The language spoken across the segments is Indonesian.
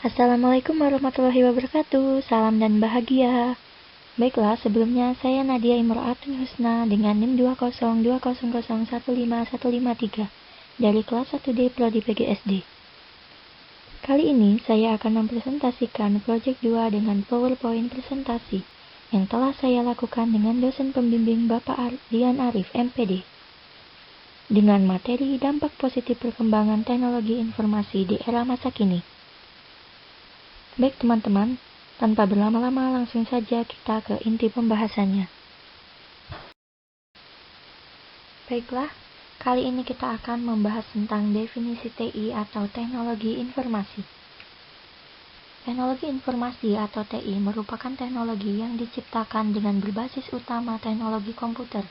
Assalamualaikum warahmatullahi wabarakatuh. Salam dan bahagia. Baiklah, sebelumnya saya Nadia Imro'atul Husna dengan NIM 20200151553 dari kelas 1D Prodi PGSD. Kali ini saya akan mempresentasikan Project 2 dengan PowerPoint presentasi yang telah saya lakukan dengan dosen pembimbing Bapak Ardian Arif, MPD. Dengan materi dampak positif perkembangan teknologi informasi di era masa kini. Baik teman-teman, tanpa berlama-lama langsung saja kita ke inti pembahasannya. Baiklah, kali ini kita akan membahas tentang definisi TI atau teknologi informasi. Teknologi informasi atau TI merupakan teknologi yang diciptakan dengan berbasis utama teknologi komputer.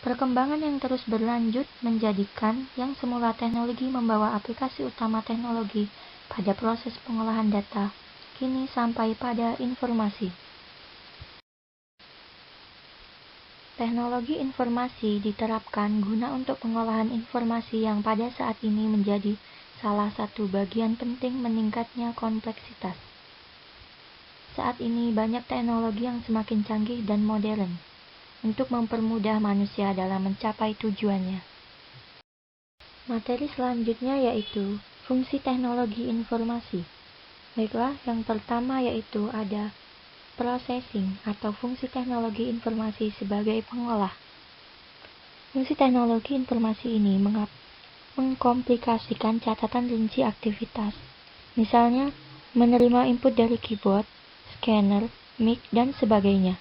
Perkembangan yang terus berlanjut menjadikan yang semula teknologi membawa aplikasi utama teknologi pada proses pengolahan data, kini sampai pada informasi. Teknologi informasi diterapkan guna untuk pengolahan informasi yang pada saat ini menjadi salah satu bagian penting meningkatnya kompleksitas. Saat ini banyak teknologi yang semakin canggih dan modern untuk mempermudah manusia dalam mencapai tujuannya. Materi selanjutnya yaitu fungsi teknologi informasi. Baiklah, yang pertama yaitu ada processing atau fungsi teknologi informasi sebagai pengolah. Fungsi teknologi informasi ini mengkomplikasikan catatan rinci aktivitas. Misalnya, menerima input dari keyboard, scanner, mic, dan sebagainya.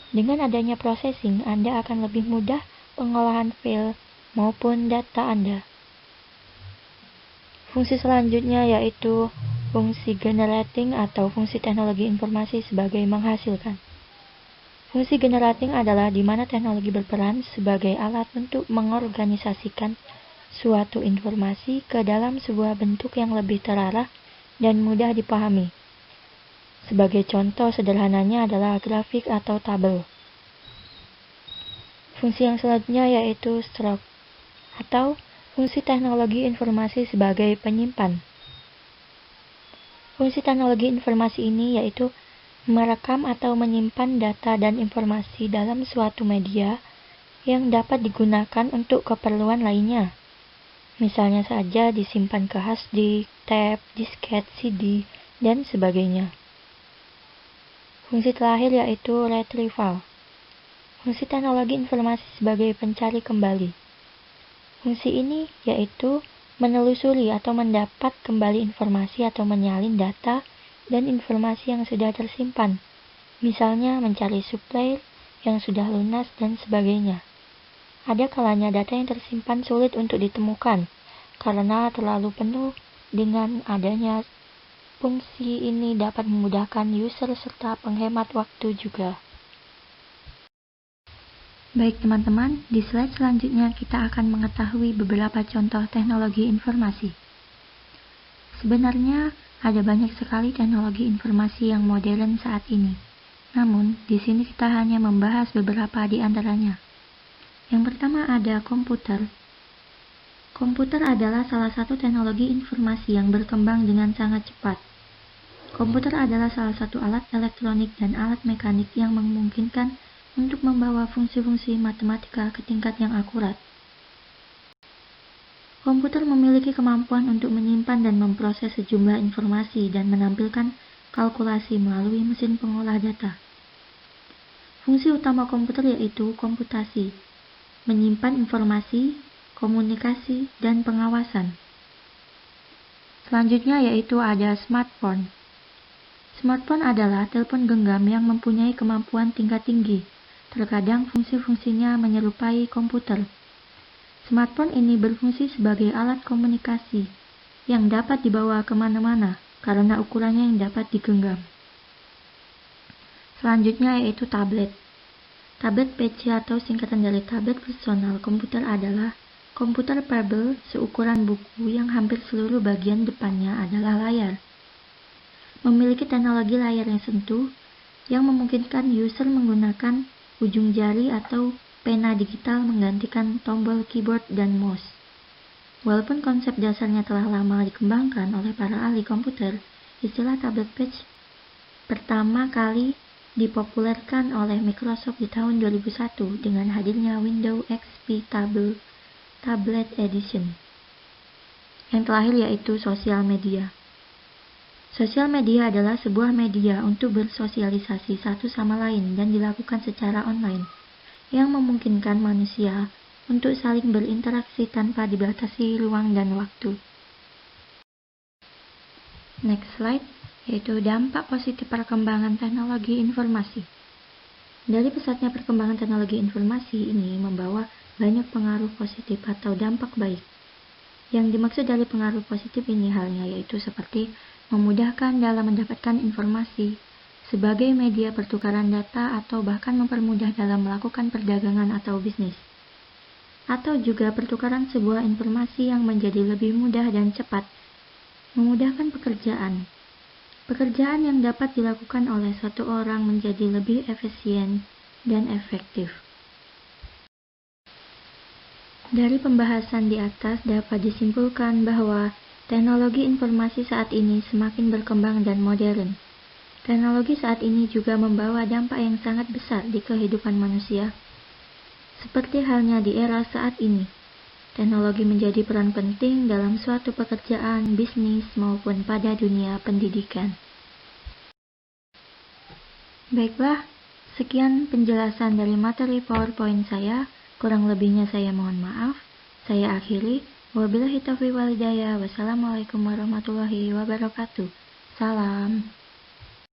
Dengan adanya processing, Anda akan lebih mudah pengolahan file maupun data Anda. Fungsi selanjutnya yaitu fungsi generating atau fungsi teknologi informasi sebagai menghasilkan. Fungsi generating adalah di mana teknologi berperan sebagai alat untuk mengorganisasikan suatu informasi ke dalam sebuah bentuk yang lebih terarah dan mudah dipahami. Sebagai contoh sederhananya adalah grafik atau tabel. Fungsi yang selanjutnya yaitu stroke atau fungsi teknologi informasi sebagai penyimpan. Fungsi teknologi informasi ini yaitu merekam atau menyimpan data dan informasi dalam suatu media yang dapat digunakan untuk keperluan lainnya. Misalnya saja disimpan ke hard disk, tab, disket, CD, dan sebagainya. Fungsi terakhir yaitu retrieval. Fungsi teknologi informasi sebagai pencari kembali. Fungsi ini yaitu menelusuri atau mendapat kembali informasi atau menyalin data dan informasi yang sudah tersimpan. Misalnya mencari supplier yang sudah lunas dan sebagainya. Ada kalanya data yang tersimpan sulit untuk ditemukan karena terlalu penuh. Dengan adanya fungsi ini dapat memudahkan user serta penghemat waktu juga. Baik teman-teman, di slide selanjutnya kita akan mengetahui beberapa contoh teknologi informasi. Sebenarnya ada banyak sekali teknologi informasi yang modern saat ini. Namun, di sini kita hanya membahas beberapa di antaranya. Yang pertama ada komputer. Komputer adalah salah satu teknologi informasi yang berkembang dengan sangat cepat. Komputer adalah salah satu alat elektronik dan alat mekanik yang memungkinkan untuk membawa fungsi-fungsi matematika ke tingkat yang akurat. Komputer memiliki kemampuan untuk menyimpan dan memproses sejumlah informasi dan menampilkan kalkulasi melalui mesin pengolah data. Fungsi utama komputer yaitu komputasi, menyimpan informasi, komunikasi, dan pengawasan. Selanjutnya yaitu ada smartphone. Smartphone adalah telepon genggam yang mempunyai kemampuan tingkat tinggi. Terkadang fungsi-fungsinya menyerupai komputer. Smartphone ini berfungsi sebagai alat komunikasi yang dapat dibawa kemana-mana karena ukurannya yang dapat digenggam. Selanjutnya yaitu tablet. Tablet PC atau singkatan dari tablet personal komputer adalah komputer portable seukuran buku yang hampir seluruh bagian depannya adalah layar. Memiliki teknologi layar yang sentuh yang memungkinkan user menggunakan ujung jari atau pena digital menggantikan tombol keyboard dan mouse. Walaupun konsep dasarnya telah lama dikembangkan oleh para ahli komputer, istilah tablet page pertama kali dipopulerkan oleh Microsoft di tahun 2001 dengan hadirnya Windows XP Tablet Edition. Yang terakhir yaitu sosial media. Sosial media adalah sebuah media untuk bersosialisasi satu sama lain dan dilakukan secara online, yang memungkinkan manusia untuk saling berinteraksi tanpa dibatasi ruang dan waktu. Next slide, yaitu dampak positif perkembangan teknologi informasi. Dari pesatnya perkembangan teknologi informasi ini membawa banyak pengaruh positif atau dampak baik. Yang dimaksud dari pengaruh positif ini halnya yaitu seperti memudahkan dalam mendapatkan informasi sebagai media pertukaran data atau bahkan mempermudah dalam melakukan perdagangan atau bisnis. Atau juga pertukaran sebuah informasi yang menjadi lebih mudah dan cepat, memudahkan pekerjaan. Pekerjaan yang dapat dilakukan oleh satu orang menjadi lebih efisien dan efektif. Dari pembahasan di atas dapat disimpulkan bahwa teknologi informasi saat ini semakin berkembang dan modern. Teknologi saat ini juga membawa dampak yang sangat besar di kehidupan manusia. Seperti halnya di era saat ini, teknologi menjadi peran penting dalam suatu pekerjaan, bisnis, maupun pada dunia pendidikan. Baiklah, sekian penjelasan dari materi PowerPoint saya. Kurang lebihnya saya mohon maaf. Saya akhiri. Wabillahi taufiq wal hidayah. Wassalamualaikum warahmatullahi wabarakatuh. Salam.